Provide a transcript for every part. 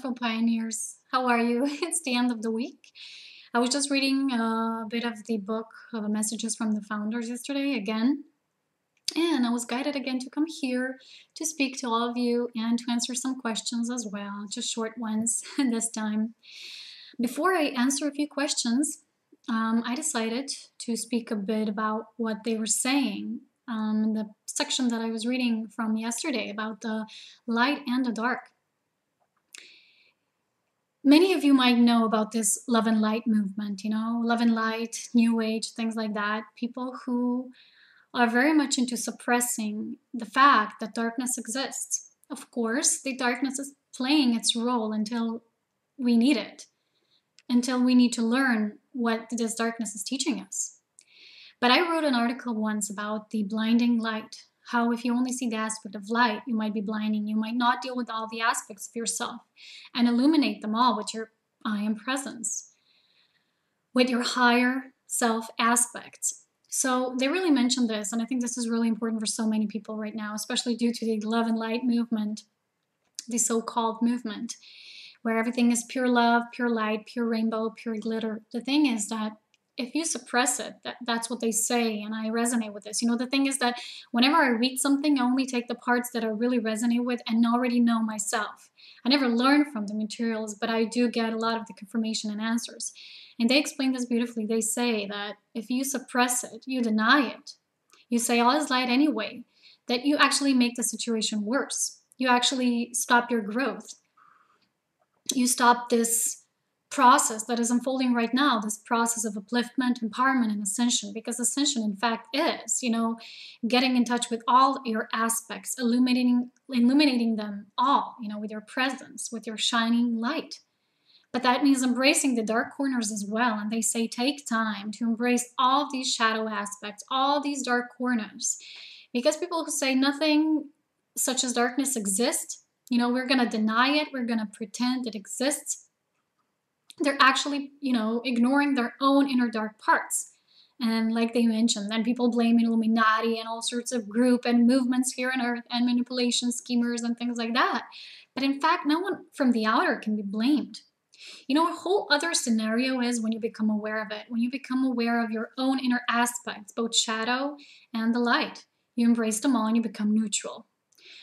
wonderful pioneers. How are you? It's the end of the week. I was just reading a bit of the book of messages from the founders yesterday again, and I was guided again to come here to speak to all of you and to answer some questions as well, just short ones this time. Before I answer a few questions, I decided to speak a bit about what they were saying in the section that I was reading from yesterday about the light and the dark. Many of you might know about this love and light movement, love and light, new age, things like that. People who are very much into suppressing the fact that darkness exists. Of course, the darkness is playing its role until we need it, until we need to learn what this darkness is teaching us. But I wrote an article once about the blinding light, how if you only see the aspect of light, you might be blinding. You might not deal with all the aspects of yourself and illuminate them all with your I am presence, with your higher self aspects. So they really mentioned this, and I think this is really important for so many people right now, especially due to the love and light movement, the so-called movement, where everything is pure love, pure light, pure rainbow, pure glitter. The thing is that if you suppress it, that's what they say, and I resonate with this. The thing is that whenever I read something, I only take the parts that I really resonate with and already know myself. I never learn from the materials, but I do get a lot of the confirmation and answers. And they explain this beautifully. They say that if you suppress it, you deny it, you say all is light anyway, that you actually make the situation worse. You actually stop your growth. You stop this process that is unfolding right now, this process of upliftment, empowerment, and ascension, because ascension, in fact, is, getting in touch with all your aspects, illuminating them all, with your presence, with your shining light. But that means embracing the dark corners as well. And they say take time to embrace all these shadow aspects, all these dark corners, because people who say nothing such as darkness exists, we're going to deny it, we're going to pretend it exists. They're actually, ignoring their own inner dark parts. And like they mentioned, then people blame Illuminati and all sorts of group and movements here on Earth and manipulation schemers and things like that. But in fact, no one from the outer can be blamed. A whole other scenario is when you become aware of it, when you become aware of your own inner aspects, both shadow and the light. You embrace them all and you become neutral.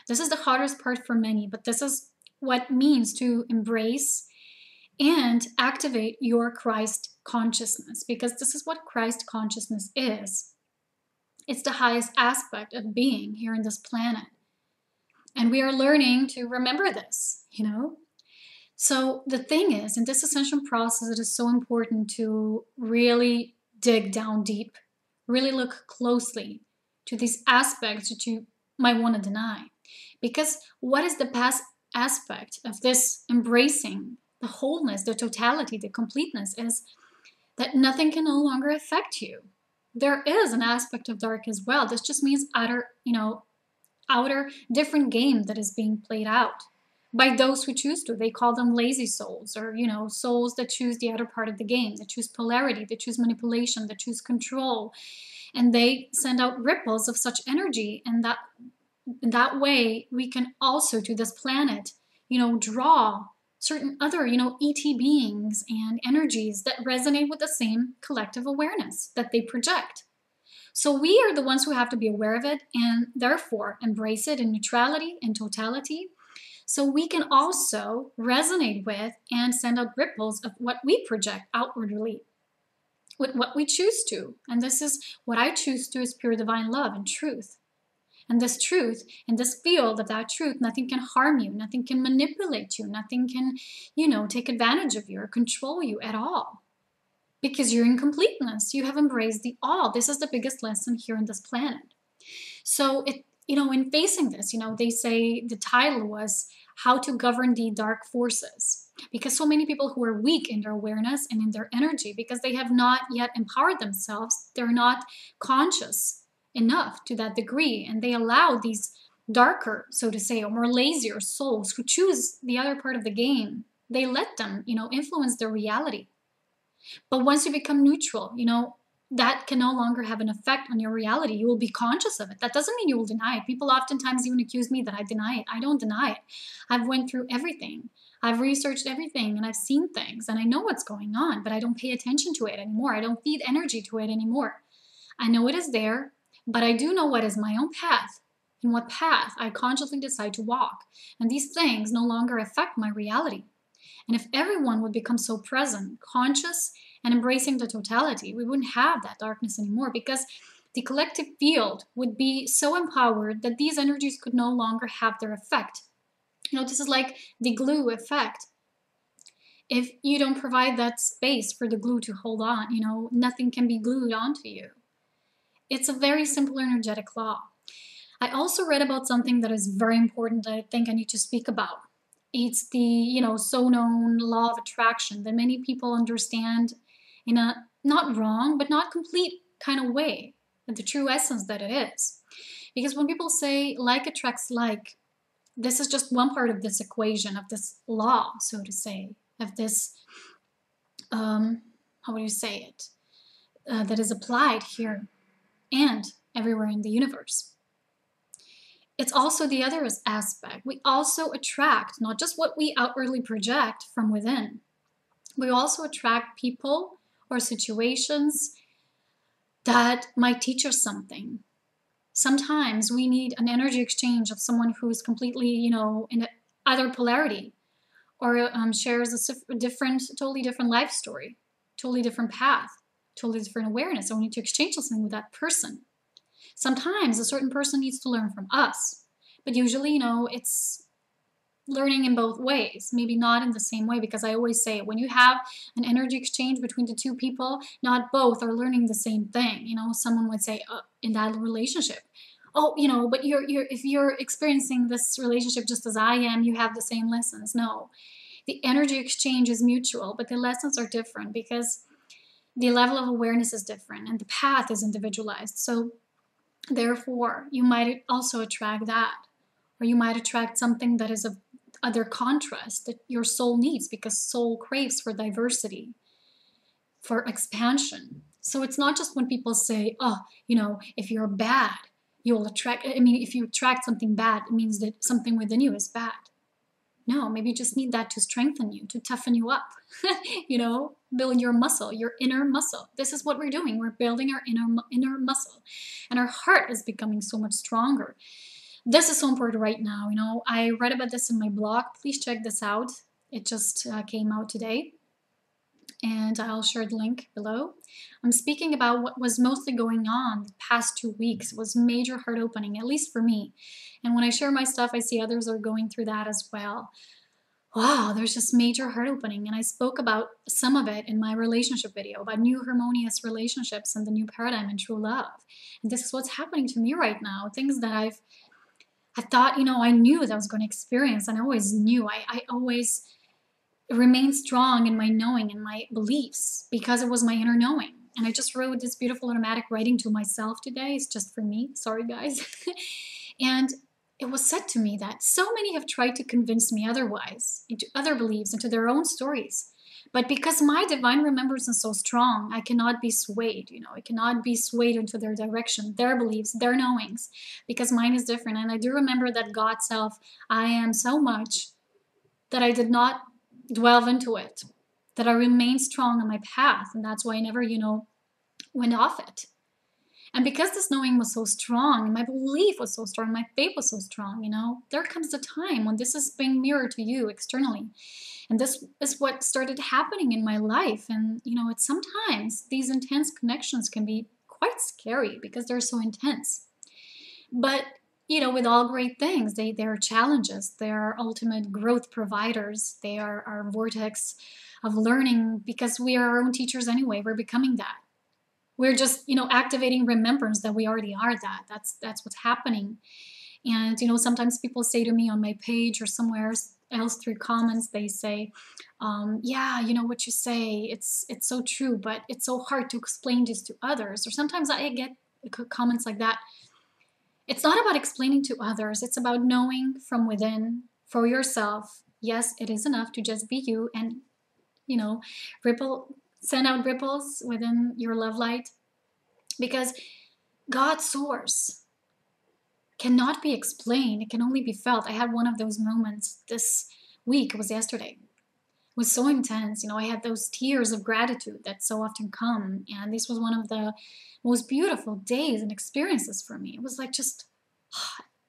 This is the hardest part for many, but this is what it means to embrace and activate your Christ consciousness, because this is what Christ consciousness is. It's the highest aspect of being here on this planet. And we are learning to remember this, So the thing is, in this ascension process, it is so important to really dig down deep, really look closely to these aspects that you might want to deny. Because what is the past aspect of this embracing the wholeness, the totality, the completeness is that nothing can no longer affect you. There is an aspect of dark as well. This just means outer different game that is being played out by those who choose to. They call them lazy souls, or, souls that choose the outer part of the game, that choose polarity, that choose manipulation, that choose control. And they send out ripples of such energy. And that way we can also, to this planet, draw certain other, ET beings and energies that resonate with the same collective awareness that they project. So we are the ones who have to be aware of it and therefore embrace it in neutrality and totality. So we can also resonate with and send out ripples of what we project outwardly, with what we choose to. And this is what I choose to is pure divine love and truth. And this truth, in this field of that truth, nothing can harm you, nothing can manipulate you, nothing can, take advantage of you or control you at all. Because you're in completeness, you have embraced the all. This is the biggest lesson here on this planet. So, in facing this, they say the title was How to Govern the Dark Forces. Because so many people who are weak in their awareness and in their energy, because they have not yet empowered themselves, they're not conscious enough to that degree, and they allow these darker, so to say, or more lazier souls who choose the other part of the game, they let them, influence their reality. But once you become neutral, that can no longer have an effect on your reality. You will be conscious of it. That doesn't mean you will deny it. People oftentimes even accuse me that I deny it. I don't deny it. I've went through everything. I've researched everything and I've seen things and I know what's going on, but I don't pay attention to it anymore. I don't feed energy to it anymore. I know it is there, but I do know what is my own path and what path I consciously decide to walk. And these things no longer affect my reality. And if everyone would become so present, conscious, and embracing the totality, we wouldn't have that darkness anymore, because the collective field would be so empowered that these energies could no longer have their effect. This is like the glue effect. If you don't provide that space for the glue to hold on, nothing can be glued onto you. It's a very simple energetic law. I also read about something that is very important that I think I need to speak about. It's the, so known law of attraction that many people understand in a not wrong, but not complete kind of way, the true essence that it is. Because when people say like attracts like, this is just one part of this equation, of this law, so to say, of this, how would you say it, that is applied here and everywhere in the universe. It's also the other aspect. We also attract not just what we outwardly project from within. We also attract people or situations that might teach us something. Sometimes we need an energy exchange of someone who's completely, in other polarity, or shares a totally different life story, totally different path, totally different awareness. So we need to exchange something with that person. Sometimes a certain person needs to learn from us, but usually, it's learning in both ways, maybe not in the same way, because I always say when you have an energy exchange between the two people, not both are learning the same thing. Someone would say in that relationship, oh, but if you're experiencing this relationship just as I am, you have the same lessons. No, the energy exchange is mutual, but the lessons are different because the level of awareness is different and the path is individualized. So therefore, you might also attract that, or you might attract something that is of other contrast that your soul needs, because soul craves for diversity, for expansion. So it's not just when people say, oh, if you're bad, you'll attract, if you attract something bad, it means that something within you is bad. No, maybe you just need that to strengthen you, to toughen you up, build your muscle, your inner muscle. This is what we're doing. We're building our inner muscle, and our heart is becoming so much stronger. This is so important right now. I read about this in my blog. Please check this out. It just came out today, and I'll share the link below. I'm speaking about what was mostly going on the past 2 weeks. It was major heart opening, at least for me. And when I share my stuff, I see others are going through that as well. Wow, there's just major heart opening. And I spoke about some of it in my relationship video about new harmonious relationships and the new paradigm and true love. And this is what's happening to me right now. Things that I thought, I knew that I was going to experience, and I always knew. I always remained strong in my knowing and my beliefs because it was my inner knowing. And I just wrote this beautiful automatic writing to myself today. It's just for me. Sorry, guys. And it was said to me that so many have tried to convince me otherwise, into other beliefs, into their own stories. But because my divine remembrance is so strong, I cannot be swayed, I cannot be swayed into their direction, their beliefs, their knowings, because mine is different. And I do remember that God self, I am so much that I did not delve into it, that I remained strong on my path. And that's why I never, went off it. And because this knowing was so strong, and my belief was so strong, my faith was so strong, there comes a time when this is being mirrored to you externally. And this is what started happening in my life. And, it's sometimes these intense connections can be quite scary because they're so intense. But, with all great things, they are challenges. They are ultimate growth providers. They are our vortex of learning, because we are our own teachers anyway. We're becoming that. We're just, activating remembrance that we already are that. That's what's happening. And, sometimes people say to me on my page or somewhere else through comments, they say, yeah, what you say, it's so true, but it's so hard to explain this to others. Or sometimes I get comments like that. It's not about explaining to others. It's about knowing from within for yourself. Yes, it is enough to just be you and, send out ripples within your love light, because God's source cannot be explained. It can only be felt. I had one of those moments this week. It was yesterday. It was so intense. I had those tears of gratitude that so often come. And this was one of the most beautiful days and experiences for me. It was like just,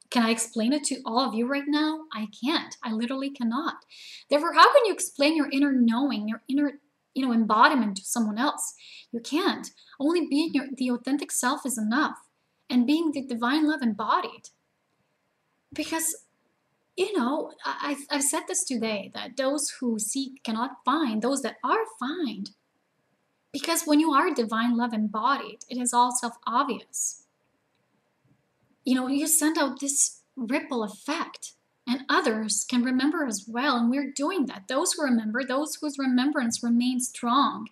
can I explain it to all of you right now? I can't. I literally cannot. Therefore, how can you explain your inner knowing, your inner, embodiment to someone else? You can't. Only being the authentic self is enough. And being the divine love embodied. Because I've said this today, that those who seek cannot find, those that are find. Because when you are divine love embodied, it is all self-obvious. You send out this ripple effect, and others can remember as well, and we're doing that. Those who remember, those whose remembrance remains strong,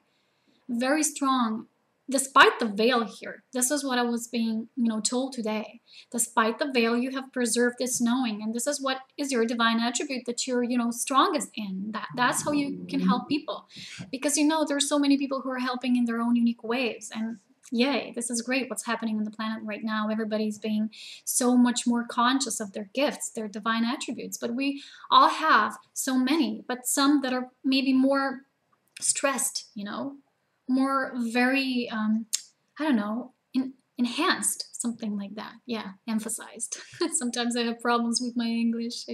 very strong, despite the veil here. This is what I was being, told today. Despite the veil, you have preserved this knowing, and this is what is your divine attribute that you're, strongest in. That's how you can help people, because there's so many people who are helping in their own unique ways, and yay, this is great. What's happening on the planet right now? Everybody's being so much more conscious of their gifts, their divine attributes. But we all have so many, but some that are maybe more stressed, more very, enhanced, something like that. Yeah, emphasized. Sometimes I have problems with my English,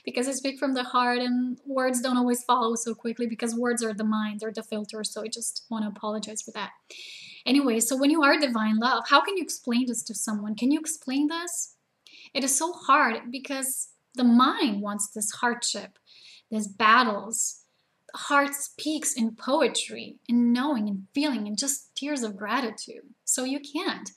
because I speak from the heart and words don't always follow so quickly, because words are the mind, they're the filter. So I just want to apologize for that. Anyway, so when you are divine love, how can you explain this to someone? Can you explain this? It is so hard because the mind wants this hardship, these battles. The heart speaks in poetry, in knowing and feeling, and just tears of gratitude. So you can't.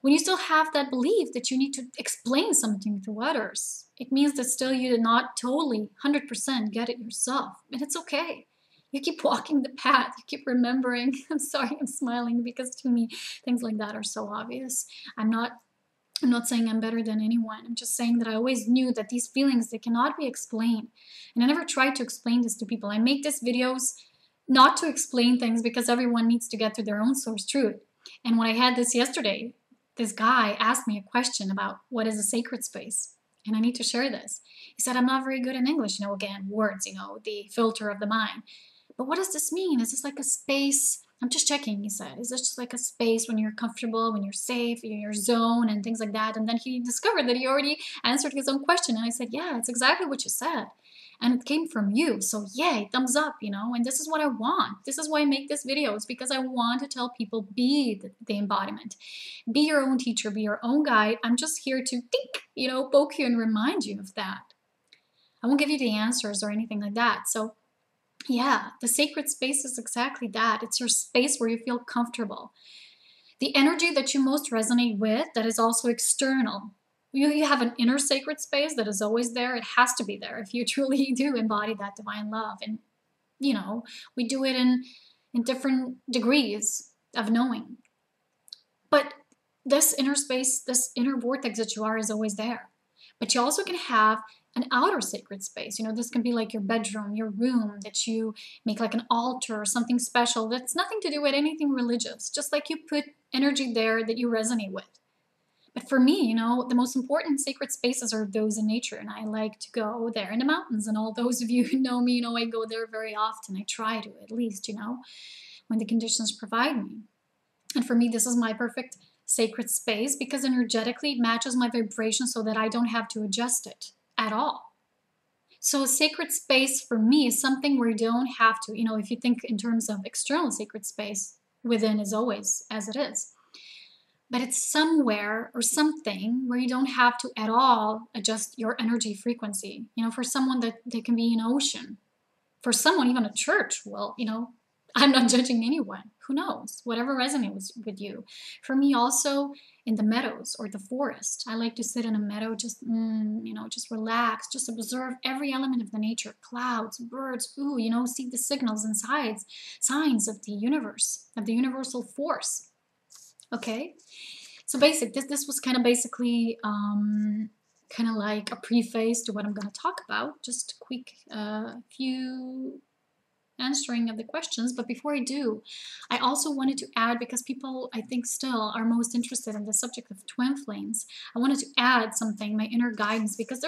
When you still have that belief that you need to explain something to others, it means that still you did not totally 100% get it yourself. And it's okay. You keep walking the path, you keep remembering. I'm sorry, I'm smiling because to me, things like that are so obvious. I'm not saying I'm better than anyone. I'm just saying that I always knew that these feelings, they cannot be explained. And I never tried to explain this to people. I make these videos not to explain things because everyone needs to get to their own source truth. And when I had this yesterday, this guy asked me a question about what is a sacred space. And I need to share this. He said, I'm not very good in English. Again, words, the filter of the mind. But what does this mean? Is this like a space? I'm just checking, he said. Is this just like a space when you're comfortable, when you're safe, in your zone and things like that? And then he discovered that he already answered his own question. And I said, yeah, it's exactly what you said. And it came from you. So yay, thumbs up, And this is what I want. This is why I make these videos, because I want to tell people, be the embodiment. Be your own teacher, be your own guide. I'm just here to think, poke you and remind you of that. I won't give you the answers or anything like that. So yeah, the sacred space is exactly that. It's your space where you feel comfortable. The energy that you most resonate with, that is also external. You have an inner sacred space that is always there. It has to be there if you truly do embody that divine love. And, we do it in different degrees of knowing. But this inner space, this inner vortex that you are is always there. But you also can have an outer sacred space. This can be like your bedroom, your room, that you make like an altar or something special that's nothing to do with anything religious. Just like you put energy there that you resonate with. But for me, the most important sacred spaces are those in nature. And I like to go there in the mountains. And all those of you who know me, I go there very often. I try to, at least, when the conditions provide me. And for me, this is my perfect sacred space because energetically it matches my vibration so that I don't have to adjust it at all. So a sacred space for me is something where you don't have to, if you think in terms of external sacred space, within is always as it is. But it's somewhere or something where you don't have to at all adjust your energy frequency. For someone that they can be an ocean. For someone, even a church, well, I'm not judging anyone. Who knows? Whatever resonates with you. For me, also in the meadows or the forest, I like to sit in a meadow, just just relax, just observe every element of the nature, clouds, birds, see the signals and signs of the universe, of the universal force. Okay, so this was kind of basically kind of like a preface to what I'm going to talk about. Just a quick few answering of the questions. But before I do, I also wanted to add, because people, I think, still are most interested in the subject of twin flames, I wanted to add something, my inner guidance, because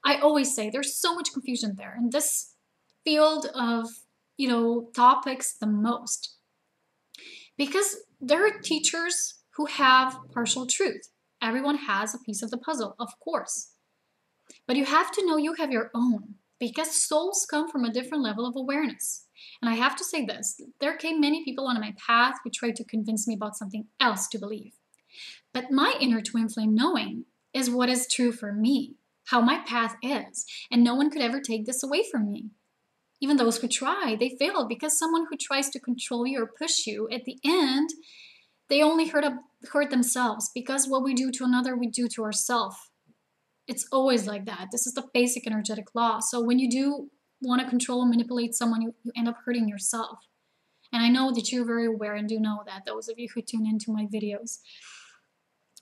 I always say there's so much confusion there in this field of, topics the most. Because there are teachers who have partial truth. Everyone has a piece of the puzzle, of course. But you have to know you have your own, because souls come from a different level of awareness. And I have to say this, there came many people on my path who tried to convince me about something else to believe. But my inner twin flame knowing is what is true for me, how my path is, and no one could ever take this away from me. Even those who try, they fail, because someone who tries to control you or push you, at the end, they only hurt themselves, because what we do to another, we do to ourselves. It's always like that. This is the basic energetic law. So when you do want to control and manipulate someone, you end up hurting yourself. And I know that you're very aware and do know that, those of you who tune into my videos.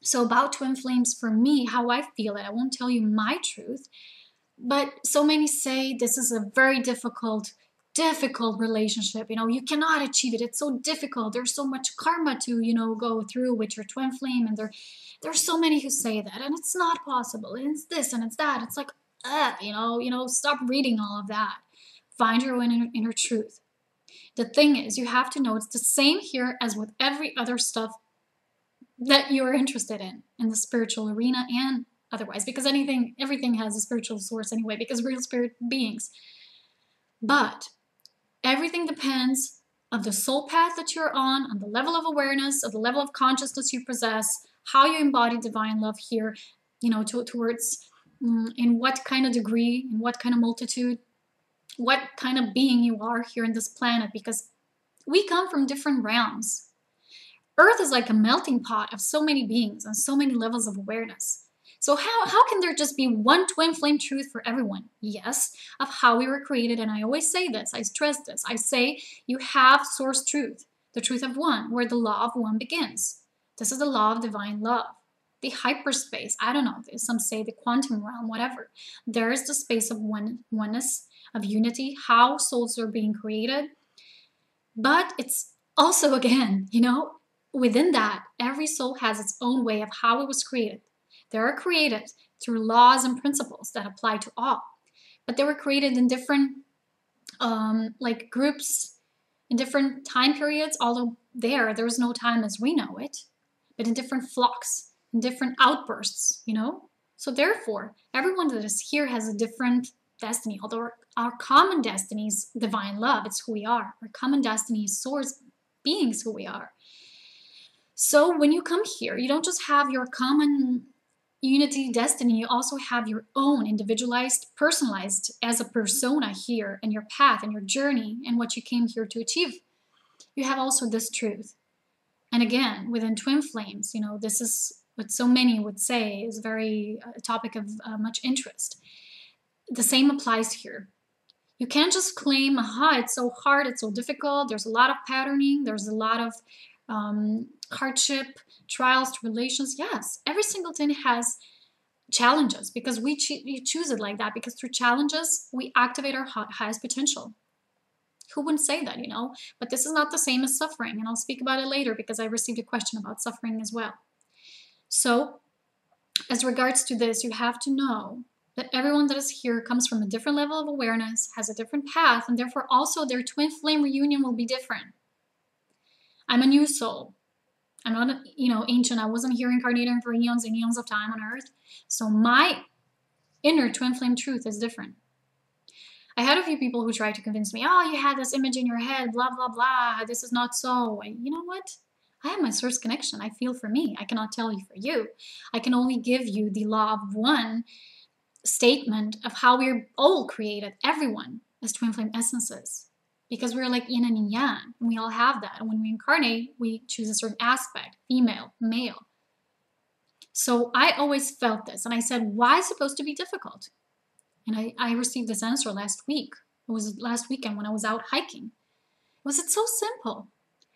So about twin flames, for me, how I feel it, I won't tell you my truth, but so many say this is a very difficult relationship. You cannot achieve it. It's so difficult. There's so much karma to, go through with your twin flame. And there's so many who say that, and it's not possible. And it's this and it's that. It's like, stop reading all of that. Find your own inner truth. The thing is, you have to know it's the same here as with every other stuff that you're interested in the spiritual arena and otherwise, because everything has a spiritual source anyway, because we're real spirit beings. But everything depends on the soul path that you're on the level of awareness, of the level of consciousness you possess, how you embody divine love here, towards in what kind of degree, in what kind of multitude, what kind of being you are here in this planet, because we come from different realms. Earth is like a melting pot of so many beings and so many levels of awareness. So how can there just be one twin flame truth for everyone? Yes, of how we were created, and I always say this, I stress this, I say you have source truth, the truth of one, where the law of one begins. This is the law of divine love. The hyperspace, I don't know, some say the quantum realm, whatever. There is the space of oneness, of unity, how souls are being created. But it's also, again, within that, every soul has its own way of how it was created. They are created through laws and principles that apply to all. But they were created in different groups, in different time periods, although there's no time as we know it, but in different flocks, in different outbursts, So therefore, everyone that is here has a different destiny, although our common destiny is divine love. It's who we are. Our common destiny is source beings, who we are. So when you come here, you don't just have your common unity destiny, you also have your own individualized, personalized as a persona here, and your path and your journey and what you came here to achieve. You have also this truth. And again, within twin flames, this is what so many would say is very a topic of much interest. The same applies here. You can't just claim, it's so hard, it's so difficult, there's a lot of patterning, there's a lot of hardship, trials, tribulations. Yes, every single thing has challenges, because we choose it like that, because through challenges, we activate our highest potential. Who wouldn't say that, But this is not the same as suffering, and I'll speak about it later, because I received a question about suffering as well. So, as regards to this, you have to know that everyone that is here comes from a different level of awareness, has a different path, and therefore also their twin flame reunion will be different. I'm a new soul. I'm not, ancient. I wasn't here incarnating for eons and eons of time on Earth. So my inner twin flame truth is different. I had a few people who tried to convince me, you had this image in your head, blah, blah, blah. This is not so. And you know what? I have my source connection. I feel for me. I cannot tell you for you. I can only give you the law of one statement of how we're all created, everyone, as twin flame essences. Because we're like yin and yang, and we all have that. And when we incarnate, we choose a certain aspect, female, male. So I always felt this, and I said, why is it supposed to be difficult? And I received this answer last week. It was last weekend when I was out hiking. Was it so simple?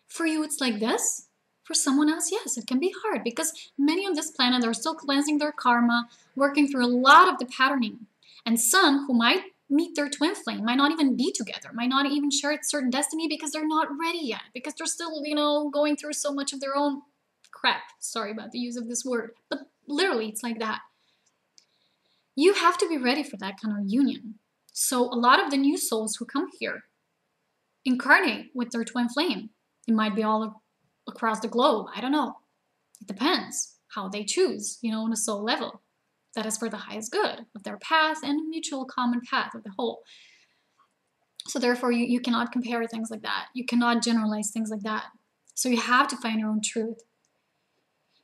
For you, it's like this. For someone else, yes, it can be hard, because many on this planet are still cleansing their karma, working through a lot of the patterning. And some who might meet their twin flame might not even be together, might not even share a certain destiny, because they're not ready yet, because they're still, going through so much of their own crap. Sorry about the use of this word, but literally it's like that. you have to be ready for that kind of union. So a lot of the new souls who come here incarnate with their twin flame. It might be all across the globe. I don't know. It depends how they choose, on a soul level. That is for the highest good of their path and mutual common path of the whole. So therefore, you cannot compare things like that. You cannot generalize things like that. So you have to find your own truth.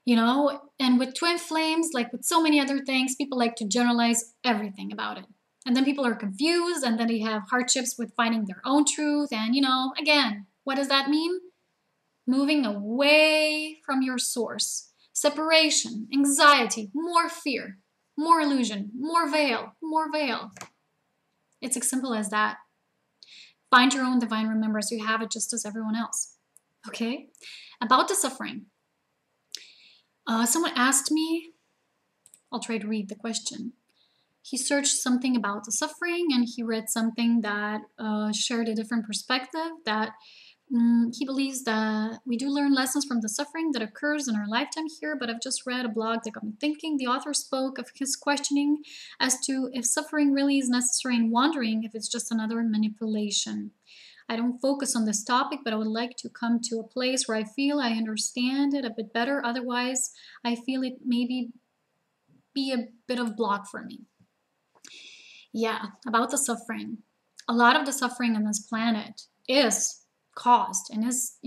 And with twin flames, like with so many other things, people like to generalize everything about it. And then people are confused, and then they have hardships with finding their own truth. And, again, what does that mean? Moving away from your source. Separation, anxiety, more fear, more illusion, more veil, more veil. It's as simple as that. Find your own divine remembrance. You have it just as everyone else. Okay? About the suffering. Someone asked me, I'll try to read the question. He searched something about the suffering, and he read something that shared a different perspective, that he believes that we do learn lessons from the suffering that occurs in our lifetime here, but I've just read a blog that got me thinking. The author spoke of his questioning as to if suffering really is necessary and wondering if it's just another manipulation. I don't focus on this topic, but I would like to come to a place where I feel I understand it a bit better. Otherwise, I feel it maybe be a bit of block for me. Yeah, about the suffering. A lot of the suffering on this planet is caused and is,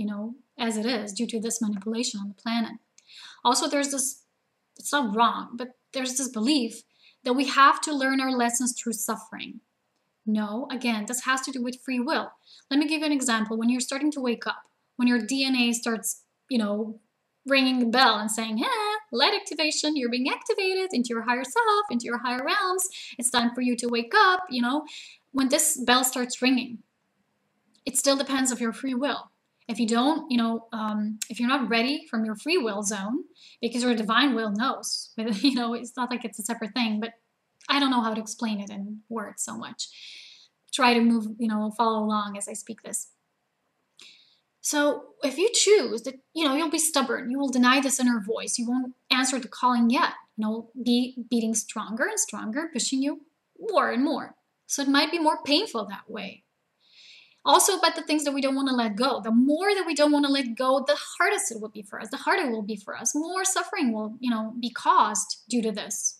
as it is, due to this manipulation on the planet. Also, there's this, it's not wrong, but there's this belief that we have to learn our lessons through suffering. No, again, this has to do with free will. Let me give you an example. When you're starting to wake up, when your DNA starts, ringing the bell and saying, hey, light activation, you're being activated into your higher self, into your higher realms. It's time for you to wake up, when this bell starts ringing, it still depends of your free will. If you don't, if you're not ready from your free will zone, because your divine will knows, but, it's not like it's a separate thing, but I don't know how to explain it in words so much. Try to move, follow along as I speak this. So if you choose that, you'll be stubborn, you will deny this inner voice, you won't answer the calling yet, be beating stronger and stronger, pushing you more and more. So it might be more painful that way. Also, about the things that we don't want to let go. The more that we don't want to let go, the hardest it will be for us, the harder it will be for us. More suffering will, be caused due to this.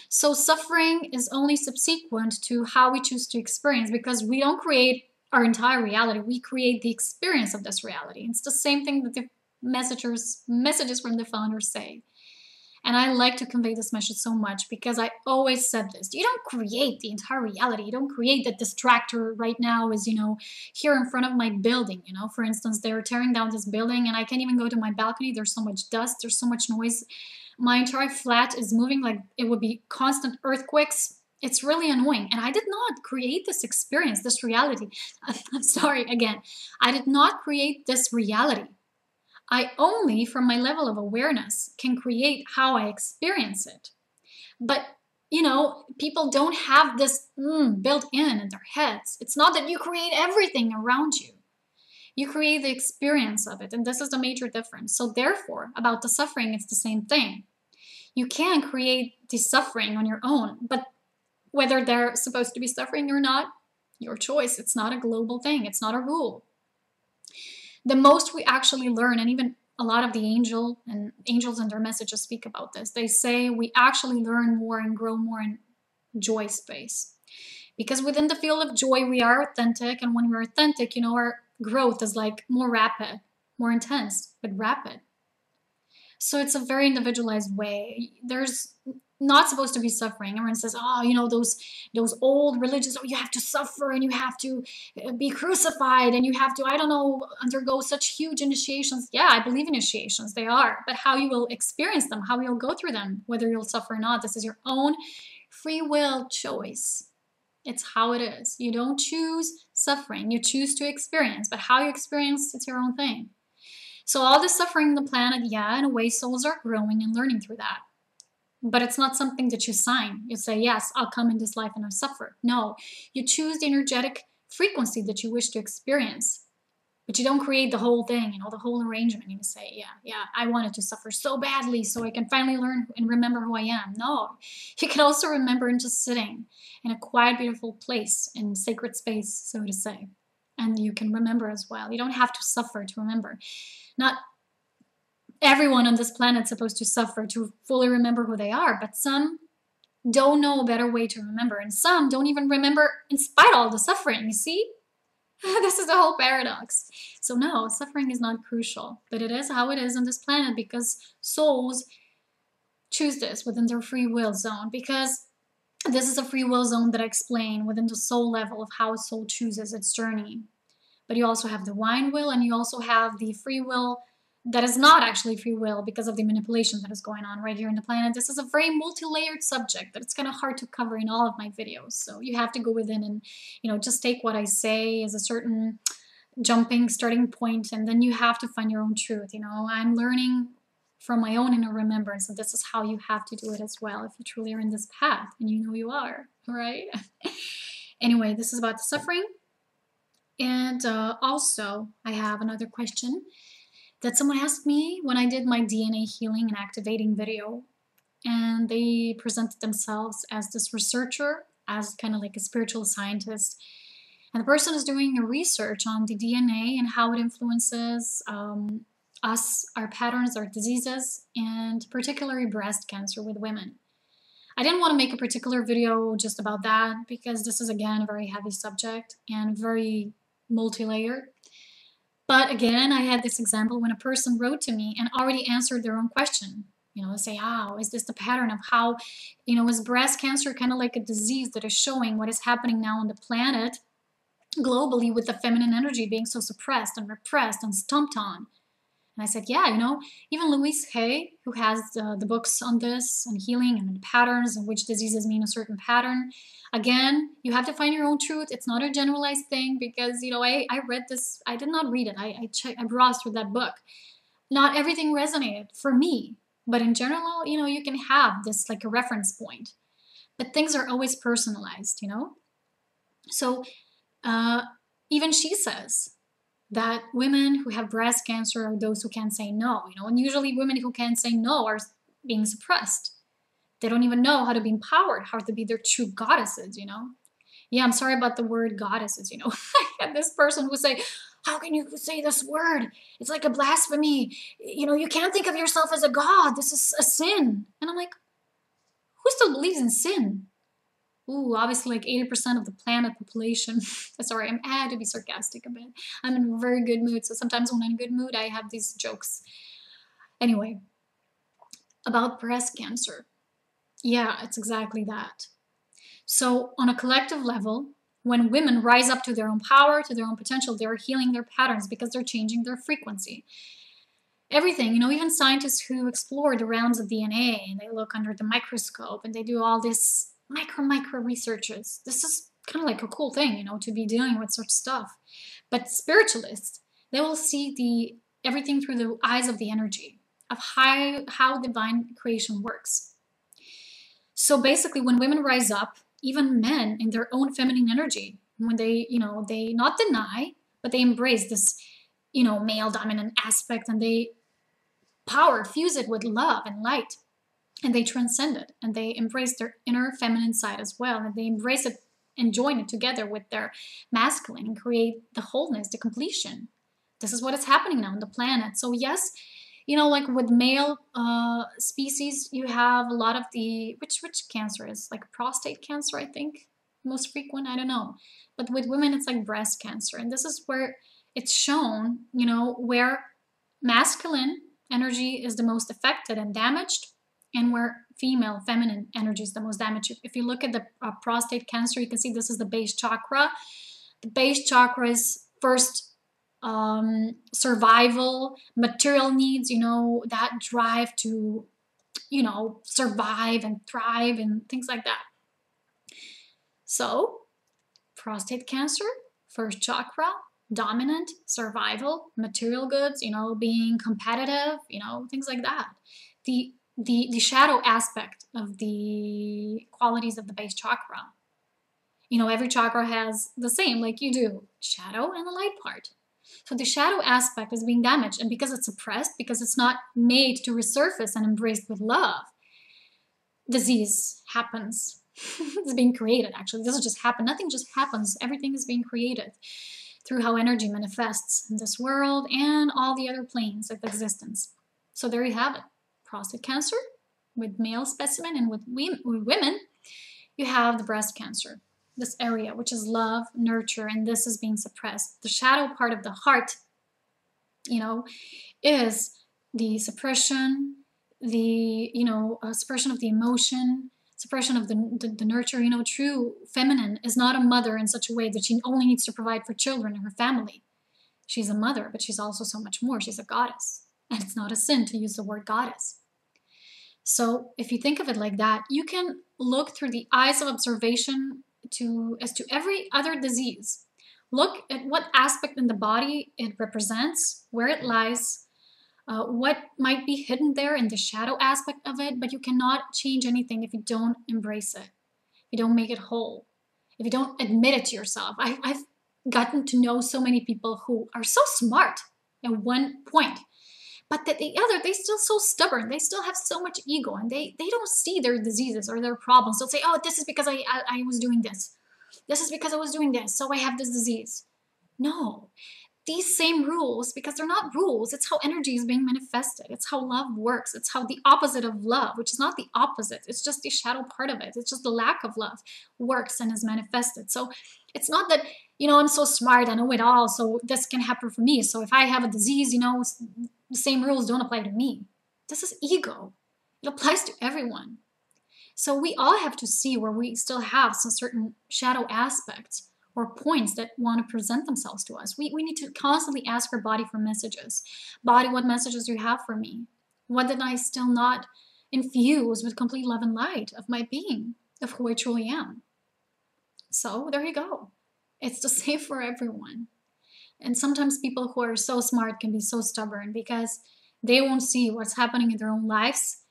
So suffering is only subsequent to how we choose to experience, because we don't create our entire reality. We create the experience of this reality. It's the same thing that the messages from the founders say. And I like to convey this message so much because I always said this. You don't create the entire reality. You don't create that this tractor right now is, here in front of my building. For instance, they're tearing down this building and I can't even go to my balcony. There's so much dust. There's so much noise. My entire flat is moving like it would be constant earthquakes. It's really annoying. And I did not create this experience, this reality. I'm sorry, again. I did not create this reality. I only, from my level of awareness, can create how I experience it. But, people don't have this built in their heads. It's not that you create everything around you. You create the experience of it, and this is the major difference. So therefore, about the suffering, it's the same thing. You can create the suffering on your own, but whether they're supposed to be suffering or not, your choice. It's not a global thing. It's not a rule. The most we actually learn, and even a lot of the angels and their messages speak about this, they say we actually learn more and grow more in joy space. Because within the field of joy, we are authentic, and when we're authentic, our growth is like more rapid, more intense, but rapid. So it's a very individualized way. There's not supposed to be suffering. Everyone says, those old religions, you have to suffer and you have to be crucified and you have to, undergo such huge initiations. Yeah, I believe initiations, they are. But how you will experience them, how you'll go through them, whether you'll suffer or not, this is your own free will choice. It's how it is. You don't choose suffering. You choose to experience. But how you experience, it's your own thing. So all the suffering on the planet, yeah, in a way, souls are growing and learning through that. But it's not something that you sign. You say, yes, I'll come in this life and I'll suffer. No, you choose the energetic frequency that you wish to experience. But you don't create the whole thing, you know, the whole arrangement. You say, yeah, I wanted to suffer so badly so I can finally learn and remember who I am. No, you can also remember in just sitting in a quiet, beautiful place, in sacred space, so to say. And you can remember as well. You don't have to suffer to remember. Not everyone on this planet is supposed to suffer to fully remember who they are, but some don't know a better way to remember, and some don't even remember in spite of all the suffering, you see? This is the whole paradox. So no, suffering is not crucial, but it is how it is on this planet because souls choose this within their free will zone, because this is a free will zone that I explain within the soul level of how a soul chooses its journey. But you also have the divine will, and you also have the free will that is not actually free will because of the manipulation that is going on right here in the planet. This is a very multi-layered subject that it's kind of hard to cover in all of my videos. So you have to go within and, you know, just take what I say as a certain jumping starting point, and then you have to find your own truth. You know, I'm learning from my own inner remembrance, and this is how you have to do it as well if you truly are in this path, and you know you are, right? Anyway, this is about the suffering. And also, I have another question that someone asked me when I did my DNA healing and activating video, and they presented themselves as this researcher, as kind of like a spiritual scientist. And the person is doing a research on the DNA and how it influences us, our patterns, our diseases, and particularly breast cancer with women. I didn't want to make a particular video just about that because this is, again, a very heavy subject and very multi-layered. But again, I had this example when a person wrote to me and already answered their own question. You know, they say, oh, is this the pattern of how, you know, is breast cancer kind of like a disease that is showing what is happening now on the planet globally with the feminine energy being so suppressed and repressed and stomped on? And I said, yeah, you know, even Louise Hay, who has the books on this and healing and patterns and which diseases mean a certain pattern. Again, you have to find your own truth. It's not a generalized thing because, you know, I read this. I did not read it. I browsed through that book. Not everything resonated for me. But in general, you know, you can have this like a reference point. But things are always personalized, you know. So even she says that women who have breast cancer are those who can't say no, you know, and usually women who can't say no are being suppressed. They don't even know how to be empowered, how to be their true goddesses, you know. Yeah, I'm sorry about the word goddesses, you know. I had this person who say, how can you say this word? It's like a blasphemy. You know, you can't think of yourself as a god. This is a sin. And I'm like, who still believes in sin? Ooh, obviously like 80% of the planet population. Sorry, I had to be sarcastic a bit. I'm in a very good mood, so sometimes when I'm in a good mood, I have these jokes. Anyway, about breast cancer. Yeah, it's exactly that. So on a collective level, when women rise up to their own power, to their own potential, they're healing their patterns because they're changing their frequency. Everything, you know, even scientists who explore the realms of DNA and they look under the microscope and they do all this micro researches. This is kind of like a cool thing, you know, to be dealing with such stuff. But spiritualists, they will see everything through the eyes of the energy of how divine creation works. So basically, when women rise up, even men in their own feminine energy, when they, you know, they not deny, but they embrace this, you know, male dominant aspect, and they fuse it with love and light, and they transcend it, and they embrace their inner feminine side as well, and they embrace it and join it together with their masculine and create the wholeness, the completion. This is what is happening now on the planet. So yes, you know, like with male species, you have a lot of the, which cancer is like prostate cancer, I think, most frequent, I don't know. But with women, it's like breast cancer. And this is where it's shown, you know, where masculine energy is the most affected and damaged, and where female, feminine energy is the most damaged. If you look at the prostate cancer, you can see this is the base chakra. The base chakra is first survival, material needs, you know, that drive to, you know, survive and thrive and things like that. So, prostate cancer, first chakra, dominant, survival, material goods, you know, being competitive, you know, things like that. The shadow aspect of the qualities of the base chakra. You know, every chakra has the same, like you do, shadow and the light part. So the shadow aspect is being damaged, and because it's suppressed, because it's not made to resurface and embraced with love, disease happens. It's being created, actually. It doesn't just happen. Nothing just happens. Everything is being created through how energy manifests in this world and all the other planes of existence. So there you have it. Prostate cancer with male specimen, and with women, you have the breast cancer. This area, which is love, nurture, and this is being suppressed. The shadow part of the heart, is the suppression, the, suppression of the emotion, suppression of the nurture. True feminine is not a mother in such a way that she only needs to provide for children and her family. She's a mother, but she's also so much more. She's a goddess. And it's not a sin to use the word goddess. So if you think of it like that, you can look through the eyes of observation as to every other disease. Look at what aspect in the body it represents, where it lies, what might be hidden there in the shadow aspect of it, but you cannot change anything if you don't embrace it, if you don't make it whole, if you don't admit it to yourself. I've gotten to know so many people who are so smart at one point, but that they're still so stubborn. They still have so much ego, and they don't see their diseases or their problems. They'll say, oh, this is because I was doing this. This is because I was doing this, so I have this disease. No, these same rules, because they're not rules, it's how energy is being manifested. It's how love works. It's how the opposite of love, which is not the opposite, it's just the shadow part of it. It's just the lack of love works and is manifested. So it's not that, I'm so smart, I know it all, so this can happen for me. So if I have a disease, the same rules don't apply to me. This is ego. It applies to everyone. So we all have to see where we still have some certain shadow aspects or points that want to present themselves to us. We need to constantly ask our body for messages. Body, what messages do you have for me? What did I still not infuse with complete love and light of my being, of who I truly am? So there you go. It's the same for everyone. And sometimes people who are so smart can be so stubborn because they won't see what's happening in their own lives.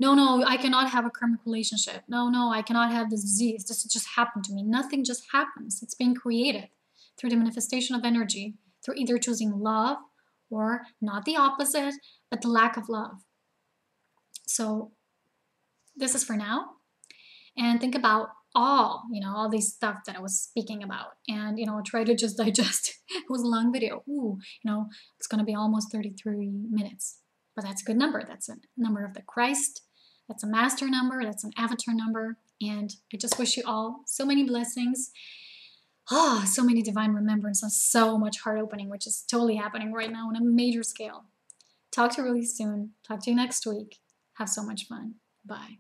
No, I cannot have a karmic relationship. No, I cannot have this disease. This just happened to me. Nothing just happens. It's being created through the manifestation of energy, through either choosing love or not the opposite, but the lack of love. So this is for now. And think about all these stuff that I was speaking about, and try to just digest. It was a long video. It's going to be almost 33 minutes, but that's a good number. That's a number of the Christ. That's a master number. That's an avatar number. And I just wish you all so many blessings. So many divine remembrance and so much heart opening, which is totally happening right now on a major scale. Talk to you really soon. Talk to you next week. Have so much fun. Bye.